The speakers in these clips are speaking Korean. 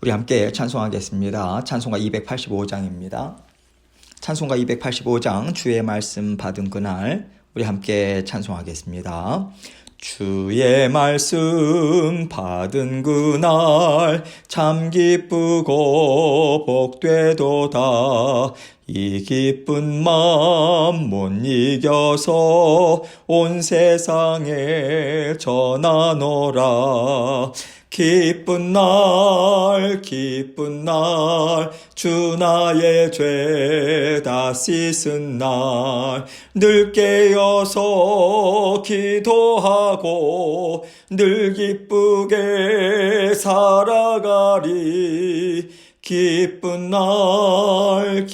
우리 함께 찬송하겠습니다. 찬송가 285장입니다. 찬송가 285장 주의 말씀 받은 그날 우리 함께 찬송하겠습니다. 주의 말씀 받은 그날 참 기쁘고 복되도다. 이 기쁜 마음 못 이겨서 온 세상에 전하노라. 기쁜 날 주 나의 죄 다 씻은 날 늘 깨어서 기도하고 늘 기쁘게 살아가리. 기쁜 날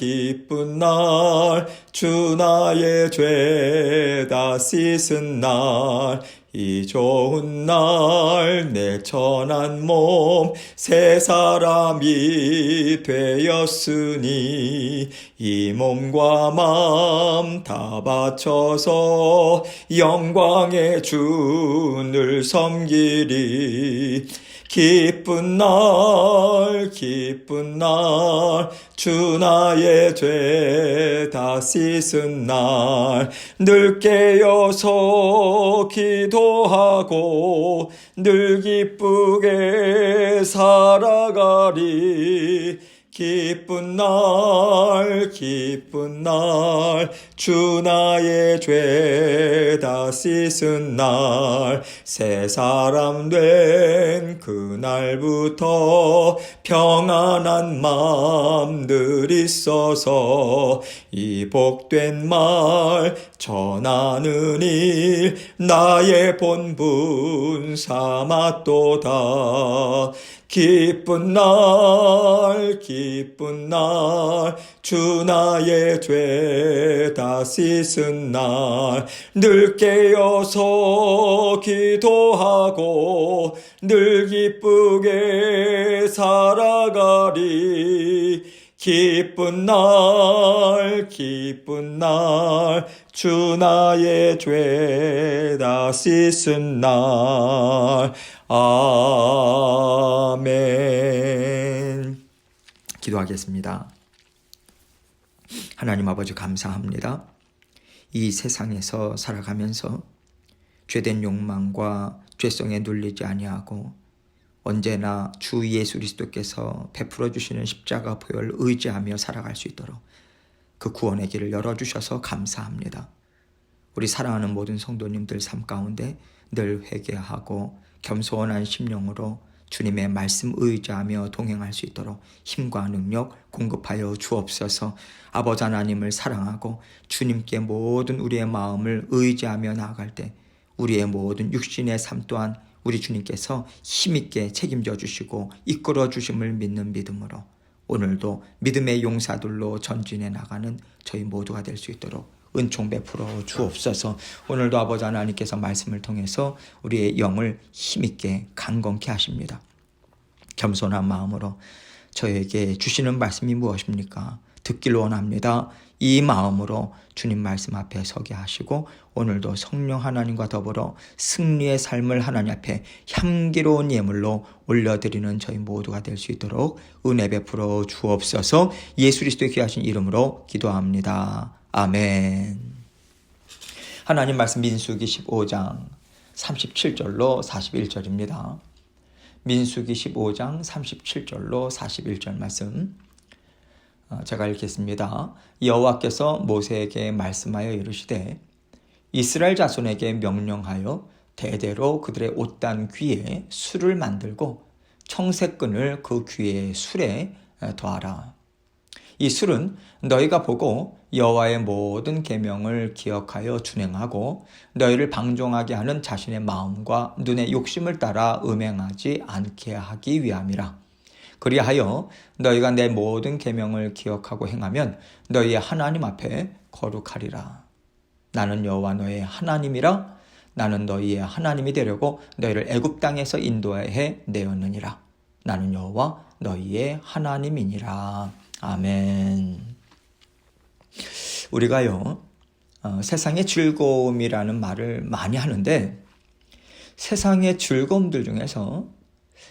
주 나의 죄 다 씻은 날 이 좋은 날 내 천한 몸 새 사람이 되었으니 이 몸과 마음 다 바쳐서 영광의 주를 섬기리. 기쁜 날 주 나의 죄 다 씻은 날 늘 깨어서 기도하고 늘 기쁘게 살아가리. 기쁜 날 주 나의 죄 다 씻은 날 새 사람 된 그날부터 평안한 마음들 있어서 이 복된 말 전하는 일 나의 본분 삼았도다. 기쁜 날 주 나의 죄 다 씻은 날 늘 깨어서 기도하고 늘 기쁘게 살아가리. 기쁜 날 주 나의 죄 다 씻은 날. 아멘. 기도하겠습니다. 하나님 아버지 감사합니다. 이 세상에서 살아가면서 죄된 욕망과 죄성에 눌리지 아니하고 언제나 주 예수 그리스도께서 베풀어 주시는 십자가 보혈을 의지하며 살아갈 수 있도록 그 구원의 길을 열어주셔서 감사합니다. 우리 사랑하는 모든 성도님들 삶 가운데 늘 회개하고 겸손한 심령으로 주님의 말씀 의지하며 동행할 수 있도록 힘과 능력 공급하여 주옵소서. 아버지 하나님을 사랑하고 주님께 모든 우리의 마음을 의지하며 나아갈 때 우리의 모든 육신의 삶 또한 우리 주님께서 힘있게 책임져 주시고 이끌어 주심을 믿는 믿음으로 오늘도 믿음의 용사들로 전진해 나가는 저희 모두가 될 수 있도록 은총 베풀어 주옵소서. 오늘도 아버지 하나님께서 말씀을 통해서 우리의 영을 힘있게 강건케 하십니다. 겸손한 마음으로 저에게 주시는 말씀이 무엇입니까? 듣기를 원합니다. 이 마음으로 주님 말씀 앞에 서게 하시고 오늘도 성령 하나님과 더불어 승리의 삶을 하나님 앞에 향기로운 예물로 올려드리는 저희 모두가 될 수 있도록 은혜 베풀어 주옵소서. 예수 그리스도의 귀하신 이름으로 기도합니다. 아멘. 하나님 말씀 민수기 15장 37절로 41절입니다. 민수기 15장 37절로 41절 말씀 제가 읽겠습니다. 여호와께서 모세에게 말씀하여 이르시되 이스라엘 자손에게 명령하여 대대로 그들의 옷단 귀에 술을 만들고 청색끈을 그 귀의 술에 더하라. 이 술은 너희가 보고 여호와의 모든 계명을 기억하여 준행하고 너희를 방종하게 하는 자신의 마음과 눈의 욕심을 따라 음행하지 않게 하기 위함이라. 그리하여 너희가 내 모든 계명을 기억하고 행하면 너희의 하나님 앞에 거룩하리라. 나는 여호와 너의 하나님이라. 나는 너희의 하나님이 되려고 너희를 애굽 땅에서 인도해 내었느니라. 나는 여호와 너희의 하나님이니라. 아멘. 우리가요 세상의 즐거움이라는 말을 많이 하는데 세상의 즐거움들 중에서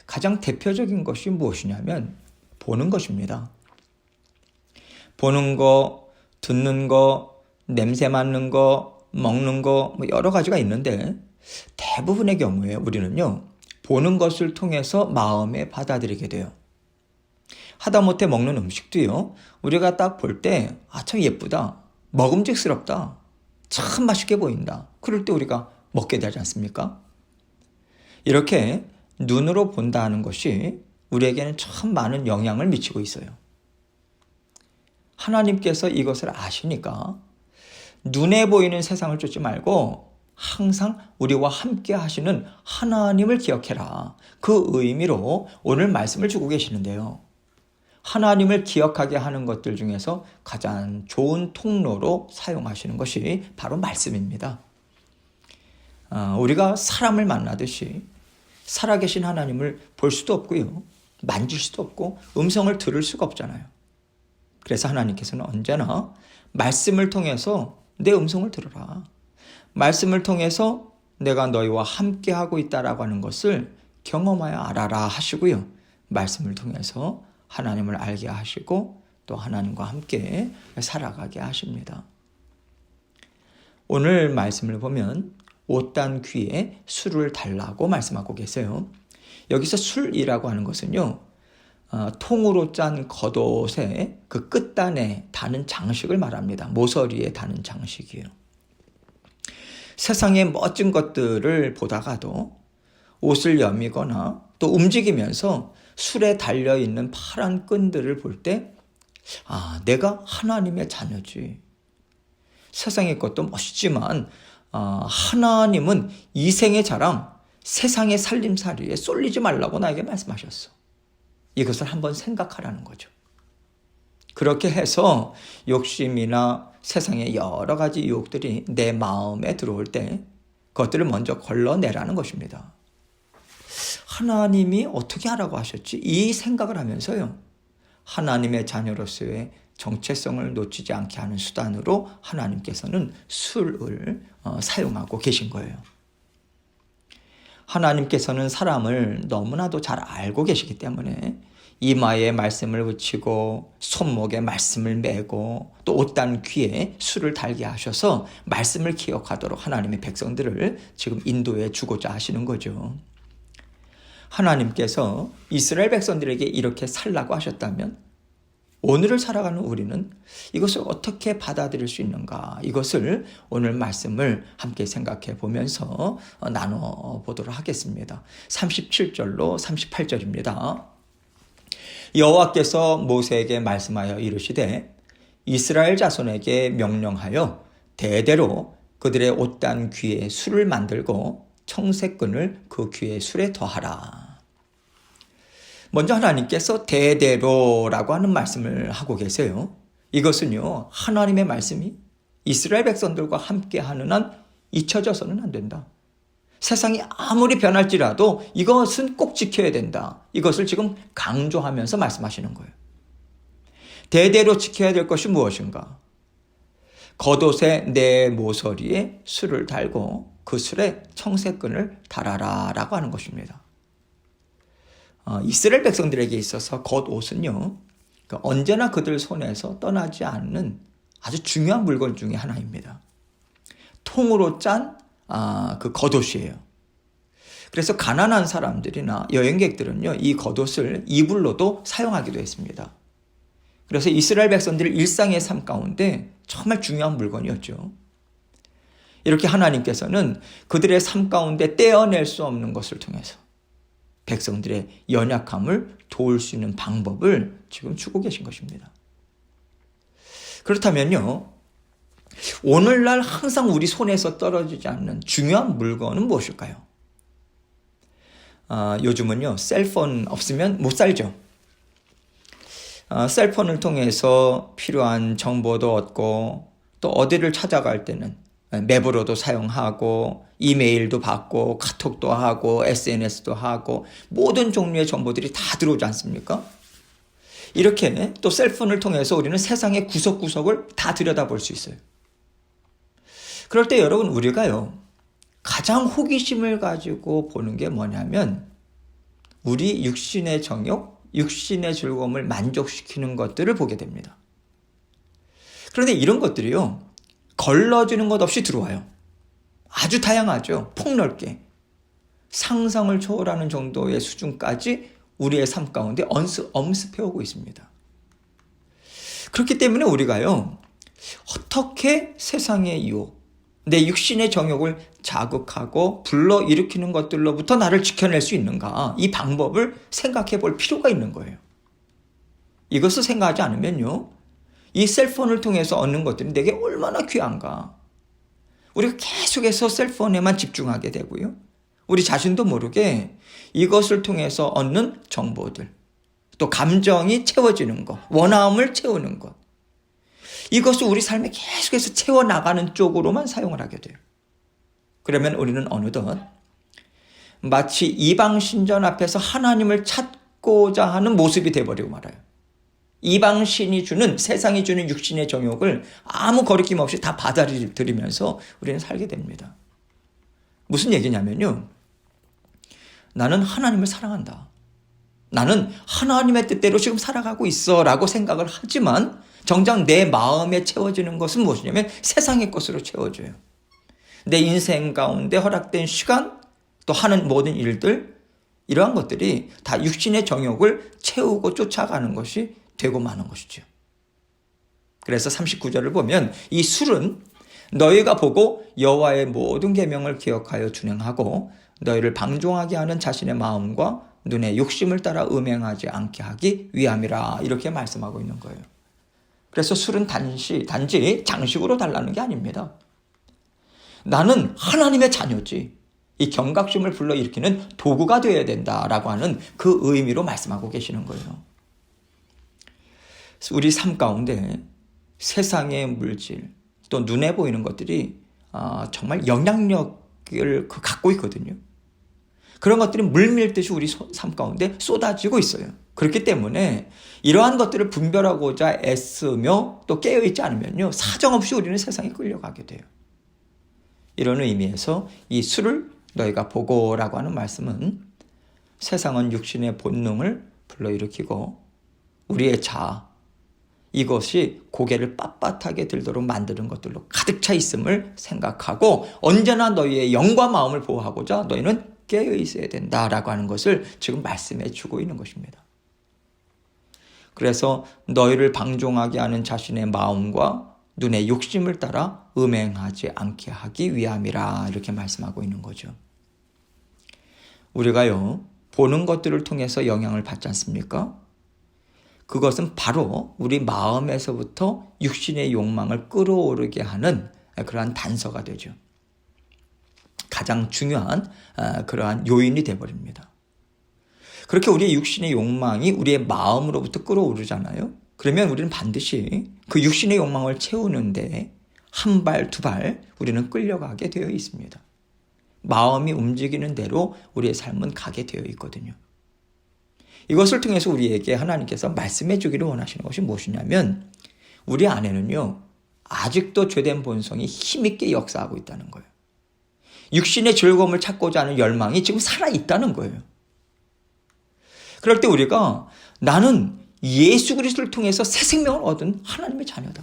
가장 대표적인 것이 무엇이냐면 보는 것입니다. 보는 거, 듣는 거, 냄새 맡는 거, 먹는 거, 여러 가지가 있는데 대부분의 경우에 우리는요, 보는 것을 통해서 마음에 받아들이게 돼요. 하다못해 먹는 음식도요, 우리가 딱 볼 때, 참 예쁘다, 먹음직스럽다, 참 맛있게 보인다. 그럴 때 우리가 먹게 되지 않습니까? 이렇게 눈으로 본다는 것이 우리에게는 참 많은 영향을 미치고 있어요. 하나님께서 이것을 아시니까 눈에 보이는 세상을 쫓지 말고 항상 우리와 함께 하시는 하나님을 기억해라. 그 의미로 오늘 말씀을 주고 계시는데요. 하나님을 기억하게 하는 것들 중에서 가장 좋은 통로로 사용하시는 것이 바로 말씀입니다. 우리가 사람을 만나듯이 살아계신 하나님을 볼 수도 없고요, 만질 수도 없고 음성을 들을 수가 없잖아요. 그래서 하나님께서는 언제나 말씀을 통해서 내 음성을 들어라. 말씀을 통해서 내가 너희와 함께하고 있다라고 하는 것을 경험하여 알아라 하시고요. 말씀을 통해서 하나님을 알게 하시고 또 하나님과 함께 살아가게 하십니다. 오늘 말씀을 보면 옷단 귀에 술을 달라고 말씀하고 계세요. 여기서 술이라고 하는 것은요, 통으로 짠 겉옷의 그 끝단에 다는 장식을 말합니다. 모서리에 다는 장식이에요. 세상의 멋진 것들을 보다가도 옷을 여미거나 또 움직이면서 술에 달려있는 파란 끈들을 볼 때, 내가 하나님의 자녀지. 세상의 것도 멋있지만 하나님은 이 생의 자랑, 세상의 살림살이에 쏠리지 말라고 나에게 말씀하셨어. 이것을 한번 생각하라는 거죠. 그렇게 해서 욕심이나 세상의 여러 가지 유혹들이 내 마음에 들어올 때 그것들을 먼저 걸러내라는 것입니다. 하나님이 어떻게 하라고 하셨지? 이 생각을 하면서요, 하나님의 자녀로서의 정체성을 놓치지 않게 하는 수단으로 하나님께서는 술을 사용하고 계신 거예요. 하나님께서는 사람을 너무나도 잘 알고 계시기 때문에 이마에 말씀을 붙이고 손목에 말씀을 메고 또 옷단 귀에 술을 달게 하셔서 말씀을 기억하도록 하나님의 백성들을 지금 인도해 주고자 하시는 거죠. 하나님께서 이스라엘 백성들에게 이렇게 살라고 하셨다면 오늘을 살아가는 우리는 이것을 어떻게 받아들일 수 있는가, 이것을 오늘 말씀을 함께 생각해 보면서 나눠보도록 하겠습니다. 37절로 38절입니다. 여호와께서 모세에게 말씀하여 이르시되 이스라엘 자손에게 명령하여 대대로 그들의 옷단 귀에 술을 만들고 청색끈을 그 귀에 술에 더하라. 먼저 하나님께서 대대로라고 하는 말씀을 하고 계세요. 이것은요, 하나님의 말씀이 이스라엘 백성들과 함께 하는 한 잊혀져서는 안 된다. 세상이 아무리 변할지라도 이것은 꼭 지켜야 된다. 이것을 지금 강조하면서 말씀하시는 거예요. 대대로 지켜야 될 것이 무엇인가? 겉옷에 내 모서리에 술을 달고 그 술에 청색끈을 달아라 라고 하는 것입니다. 이스라엘 백성들에게 있어서 겉옷은요, 언제나 그들 손에서 떠나지 않는 아주 중요한 물건 중에 하나입니다. 통으로 짠 그 겉옷이에요. 그래서 가난한 사람들이나 여행객들은요, 이 겉옷을 이불로도 사용하기도 했습니다. 그래서 이스라엘 백성들의 일상의 삶 가운데 정말 중요한 물건이었죠. 이렇게 하나님께서는 그들의 삶 가운데 떼어낼 수 없는 것을 통해서 백성들의 연약함을 도울 수 있는 방법을 지금 주고 계신 것입니다. 그렇다면요, 오늘날 항상 우리 손에서 떨어지지 않는 중요한 물건은 무엇일까요? 요즘은요, 셀폰 없으면 못 살죠. 셀폰을 통해서 필요한 정보도 얻고 또 어디를 찾아갈 때는 맵으로도 사용하고 이메일도 받고 카톡도 하고 SNS도 하고 모든 종류의 정보들이 다 들어오지 않습니까? 이렇게 또 셀폰을 통해서 우리는 세상의 구석구석을 다 들여다볼 수 있어요. 그럴 때 여러분, 우리가요, 가장 호기심을 가지고 보는 게 뭐냐면 우리 육신의 정욕, 육신의 즐거움을 만족시키는 것들을 보게 됩니다. 그런데 이런 것들이요, 걸러지는 것 없이 들어와요. 아주 다양하죠. 폭넓게. 상상을 초월하는 정도의 수준까지 우리의 삶 가운데 엄습해오고 있습니다. 그렇기 때문에 우리가요, 어떻게 세상의 유혹, 내 육신의 정욕을 자극하고 불러일으키는 것들로부터 나를 지켜낼 수 있는가, 이 방법을 생각해 볼 필요가 있는 거예요. 이것을 생각하지 않으면요, 이 셀폰을 통해서 얻는 것들이 내게 얼마나 귀한가. 우리가 계속해서 셀폰에만 집중하게 되고요, 우리 자신도 모르게 이것을 통해서 얻는 정보들, 또 감정이 채워지는 것, 원함을 채우는 것, 이것을 우리 삶에 계속해서 채워나가는 쪽으로만 사용을 하게 돼요. 그러면 우리는 어느덧 마치 이방신전 앞에서 하나님을 찾고자 하는 모습이 되어버리고 말아요. 이방신이 주는, 세상이 주는 육신의 정욕을 아무 거리낌 없이 다 받아들이면서 우리는 살게 됩니다. 무슨 얘기냐면요, 나는 하나님을 사랑한다, 나는 하나님의 뜻대로 지금 살아가고 있어 라고 생각을 하지만 정작 내 마음에 채워지는 것은 무엇이냐면 세상의 것으로 채워져요. 내 인생 가운데 허락된 시간, 또 하는 모든 일들, 이러한 것들이 다 육신의 정욕을 채우고 쫓아가는 것이 되고 마는 것이죠. 그래서 39절을 보면 이 술은 너희가 보고 여호와의 모든 계명을 기억하여 준행하고 너희를 방종하게 하는 자신의 마음과 눈의 욕심을 따라 음행하지 않게 하기 위함이라, 이렇게 말씀하고 있는 거예요. 그래서 술은 단지 장식으로 달라는 게 아닙니다. 나는 하나님의 자녀지, 이 경각심을 불러일으키는 도구가 되어야 된다라고 하는 그 의미로 말씀하고 계시는 거예요. 우리 삶 가운데 세상의 물질, 또 눈에 보이는 것들이 정말 영향력을 갖고 있거든요. 그런 것들이 물밀듯이 우리 삶 가운데 쏟아지고 있어요. 그렇기 때문에 이러한 것들을 분별하고자 애쓰며 또 깨어있지 않으면요, 사정없이 우리는 세상에 끌려가게 돼요. 이런 의미에서 이 술을 너희가 보고라고 하는 말씀은 세상은 육신의 본능을 불러일으키고 우리의 자아, 이것이 고개를 빳빳하게 들도록 만드는 것들로 가득 차 있음을 생각하고 언제나 너희의 영과 마음을 보호하고자 너희는 깨어 있어야 된다라고 하는 것을 지금 말씀해 주고 있는 것입니다. 그래서 너희를 방종하게 하는 자신의 마음과 눈의 욕심을 따라 음행하지 않게 하기 위함이라, 이렇게 말씀하고 있는 거죠. 우리가요, 보는 것들을 통해서 영향을 받지 않습니까? 그것은 바로 우리 마음에서부터 육신의 욕망을 끌어오르게 하는 그러한 단서가 되죠. 가장 중요한 그러한 요인이 되어버립니다. 그렇게 우리의 육신의 욕망이 우리의 마음으로부터 끌어오르잖아요. 그러면 우리는 반드시 그 육신의 욕망을 채우는데 한 발, 두 발 우리는 끌려가게 되어 있습니다. 마음이 움직이는 대로 우리의 삶은 가게 되어 있거든요. 이것을 통해서 우리에게 하나님께서 말씀해 주기를 원하시는 것이 무엇이냐면, 우리 안에는요, 아직도 죄된 본성이 힘있게 역사하고 있다는 거예요. 육신의 즐거움을 찾고자 하는 열망이 지금 살아있다는 거예요. 그럴 때 우리가 나는 예수 그리스도를 통해서 새 생명을 얻은 하나님의 자녀다,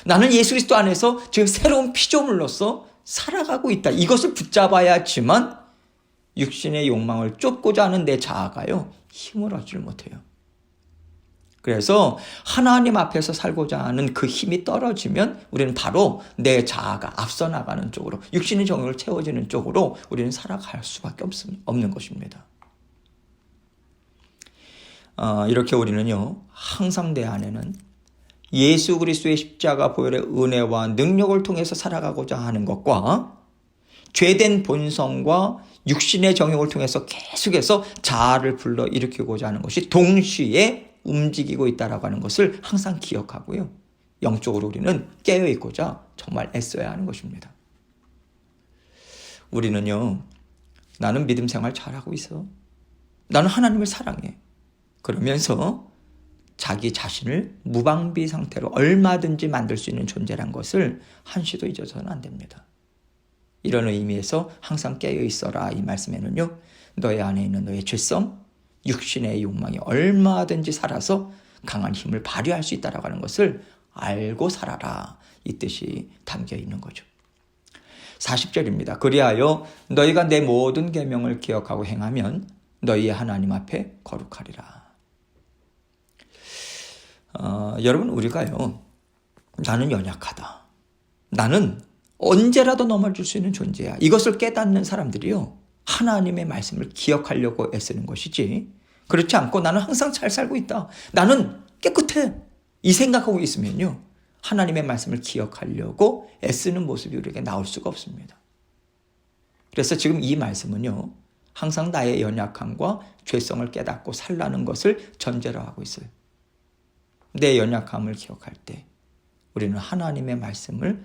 나는 예수 그리스도 안에서 지금 새로운 피조물로서 살아가고 있다, 이것을 붙잡아야지만 육신의 욕망을 쫓고자 하는 내 자아가요, 힘을 얻지를 못해요. 그래서 하나님 앞에서 살고자 하는 그 힘이 떨어지면 우리는 바로 내 자아가 앞서 나가는 쪽으로, 육신의 정욕을 채워지는 쪽으로 우리는 살아갈 수밖에 없는 것입니다. 이렇게 우리는요, 항상 내 안에는 예수 그리스도의 십자가 보혈의 은혜와 능력을 통해서 살아가고자 하는 것과 죄된 본성과 육신의 정욕을 통해서 계속해서 자아를 불러일으키고자 하는 것이 동시에 움직이고 있다라고 하는 것을 항상 기억하고요, 영적으로 우리는 깨어있고자 정말 애써야 하는 것입니다. 우리는요, 나는 믿음 생활 잘하고 있어, 나는 하나님을 사랑해, 그러면서 자기 자신을 무방비 상태로 얼마든지 만들 수 있는 존재란 것을 한시도 잊어서는 안 됩니다. 이런 의미에서 항상 깨어있어라, 이 말씀에는요, 너의 안에 있는 너의 죄성, 육신의 욕망이 얼마든지 살아서 강한 힘을 발휘할 수 있다라고 하는 것을 알고 살아라. 이 뜻이 담겨 있는 거죠. 40절입니다. 그리하여 너희가 내 모든 계명을 기억하고 행하면 너희의 하나님 앞에 거룩하리라. 여러분, 우리가요, 나는 연약하다, 나는 언제라도 넘어질 수 있는 존재야, 이것을 깨닫는 사람들이요, 하나님의 말씀을 기억하려고 애쓰는 것이지, 그렇지 않고 나는 항상 잘 살고 있다, 나는 깨끗해, 이 생각하고 있으면요, 하나님의 말씀을 기억하려고 애쓰는 모습이 우리에게 나올 수가 없습니다. 그래서 지금 이 말씀은요, 항상 나의 연약함과 죄성을 깨닫고 살라는 것을 전제로 하고 있어요. 내 연약함을 기억할 때 우리는 하나님의 말씀을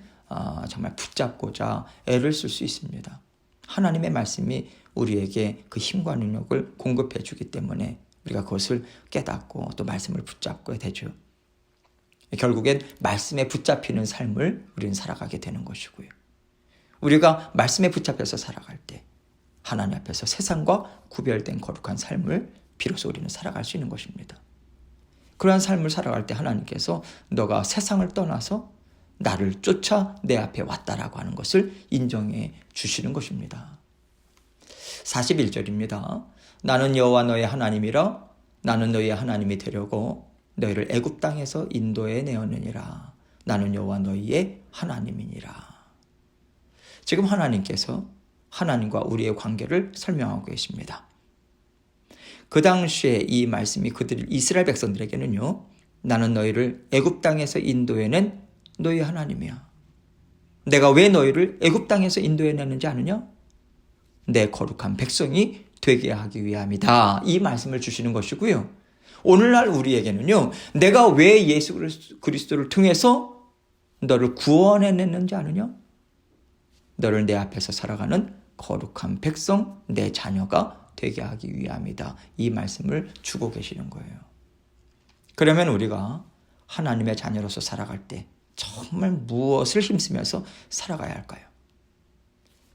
정말 붙잡고자 애를 쓸 수 있습니다. 하나님의 말씀이 우리에게 그 힘과 능력을 공급해 주기 때문에 우리가 그것을 깨닫고 또 말씀을 붙잡게 되죠. 결국엔 말씀에 붙잡히는 삶을 우리는 살아가게 되는 것이고요. 우리가 말씀에 붙잡혀서 살아갈 때 하나님 앞에서 세상과 구별된 거룩한 삶을 비로소 우리는 살아갈 수 있는 것입니다. 그러한 삶을 살아갈 때 하나님께서 너가 세상을 떠나서 나를 쫓아 내 앞에 왔다라고 하는 것을 인정해 주시는 것입니다. 41절입니다. 나는 여호와 너의 하나님이라. 나는 너희의 하나님이 되려고 너희를 애굽 땅에서 인도해 내었느니라. 나는 여호와 너희의 하나님이니라. 지금 하나님께서 하나님과 우리의 관계를 설명하고 계십니다. 그 당시에 이 말씀이 이스라엘 백성들에게는요, 나는 너희를 애굽 땅에서 인도해낸 너희 하나님이야. 내가 왜 너희를 애굽 땅에서 인도해냈는지 아느냐? 내 거룩한 백성이 되게 하기 위함이다. 이 말씀을 주시는 것이고요. 오늘날 우리에게는요, 내가 왜 예수 그리스도를 통해서 너를 구원해냈는지 아느냐? 너를 내 앞에서 살아가는 거룩한 백성, 내 자녀가 되게 하기 위함이다. 이 말씀을 주고 계시는 거예요. 그러면 우리가 하나님의 자녀로서 살아갈 때 정말 무엇을 힘쓰면서 살아가야 할까요?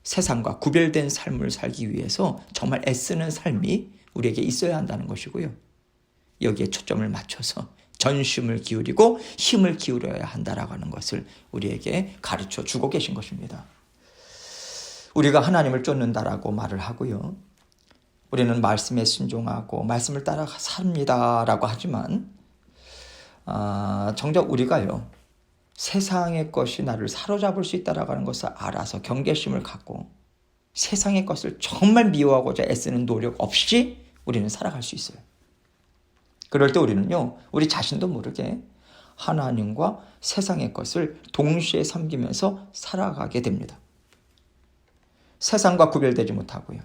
세상과 구별된 삶을 살기 위해서 정말 애쓰는 삶이 우리에게 있어야 한다는 것이고요. 여기에 초점을 맞춰서 전심을 기울이고 힘을 기울여야 한다라고 하는 것을 우리에게 가르쳐 주고 계신 것입니다. 우리가 하나님을 쫓는다라고 말을 하고요, 우리는 말씀에 순종하고 말씀을 따라 삽니다라고 하지만 정작 우리가요, 세상의 것이 나를 사로잡을 수 있다라고 하는 것을 알아서 경계심을 갖고 세상의 것을 정말 미워하고자 애쓰는 노력 없이 우리는 살아갈 수 있어요. 그럴 때 우리는요, 우리 자신도 모르게 하나님과 세상의 것을 동시에 섬기면서 살아가게 됩니다. 세상과 구별되지 못하고요,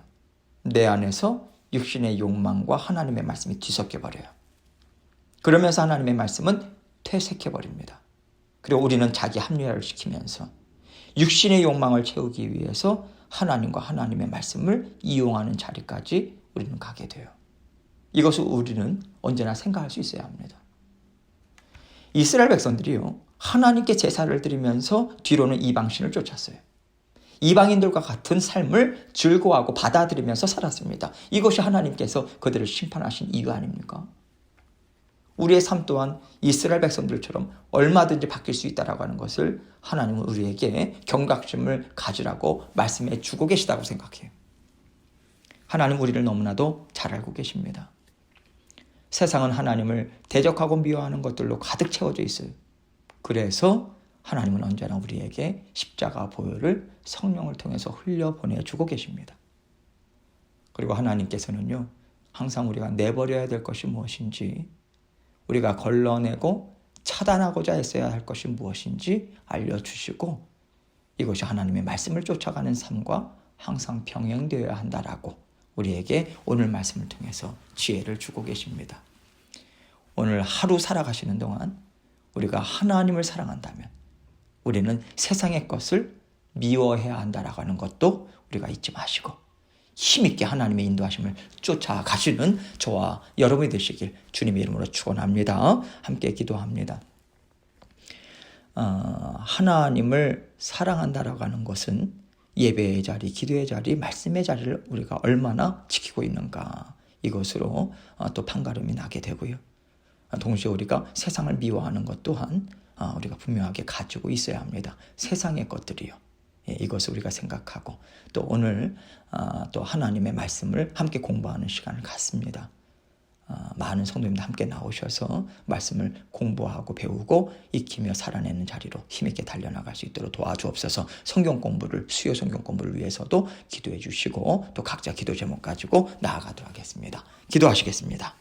내 안에서 육신의 욕망과 하나님의 말씀이 뒤섞여 버려요. 그러면서 하나님의 말씀은 퇴색해 버립니다. 그리고 우리는 자기 합리화를 시키면서 육신의 욕망을 채우기 위해서 하나님과 하나님의 말씀을 이용하는 자리까지 우리는 가게 돼요. 이것을 우리는 언제나 생각할 수 있어야 합니다. 이스라엘 백성들이요, 하나님께 제사를 드리면서 뒤로는 이방신을 쫓았어요. 이방인들과 같은 삶을 즐거워하고 받아들이면서 살았습니다. 이것이 하나님께서 그들을 심판하신 이유 아닙니까? 우리의 삶 또한 이스라엘 백성들처럼 얼마든지 바뀔 수 있다고 하는 것을 하나님은 우리에게 경각심을 가지라고 말씀해 주고 계시다고 생각해요. 하나님 우리를 너무나도 잘 알고 계십니다. 세상은 하나님을 대적하고 미워하는 것들로 가득 채워져 있어요. 그래서 하나님은 언제나 우리에게 십자가 보혈을 성령을 통해서 흘려보내주고 계십니다. 그리고 하나님께서는요, 항상 우리가 내버려야 될 것이 무엇인지, 우리가 걸러내고 차단하고자 했어야 할 것이 무엇인지 알려주시고, 이것이 하나님의 말씀을 쫓아가는 삶과 항상 병행되어야 한다라고 우리에게 오늘 말씀을 통해서 지혜를 주고 계십니다. 오늘 하루 살아가시는 동안 우리가 하나님을 사랑한다면 우리는 세상의 것을 미워해야 한다라고 하는 것도 우리가 잊지 마시고 힘있게 하나님의 인도하심을 쫓아가시는 저와 여러분이 되시길 주님의 이름으로 축원합니다. 함께 기도합니다. 하나님을 사랑한다라고 하는 것은 예배의 자리, 기도의 자리, 말씀의 자리를 우리가 얼마나 지키고 있는가, 이것으로 또 판가름이 나게 되고요. 동시에 우리가 세상을 미워하는 것 또한 우리가 분명하게 가지고 있어야 합니다. 세상의 것들이요. 이것을 우리가 생각하고 또 오늘 또 하나님의 말씀을 함께 공부하는 시간을 갖습니다. 많은 성도님들 함께 나오셔서 말씀을 공부하고 배우고 익히며 살아내는 자리로 힘있게 달려나갈 수 있도록 도와주옵소서. 성경 공부를 수요 성경 공부를 위해서도 기도해 주시고 또 각자 기도 제목 가지고 나아가도록 하겠습니다. 기도하시겠습니다.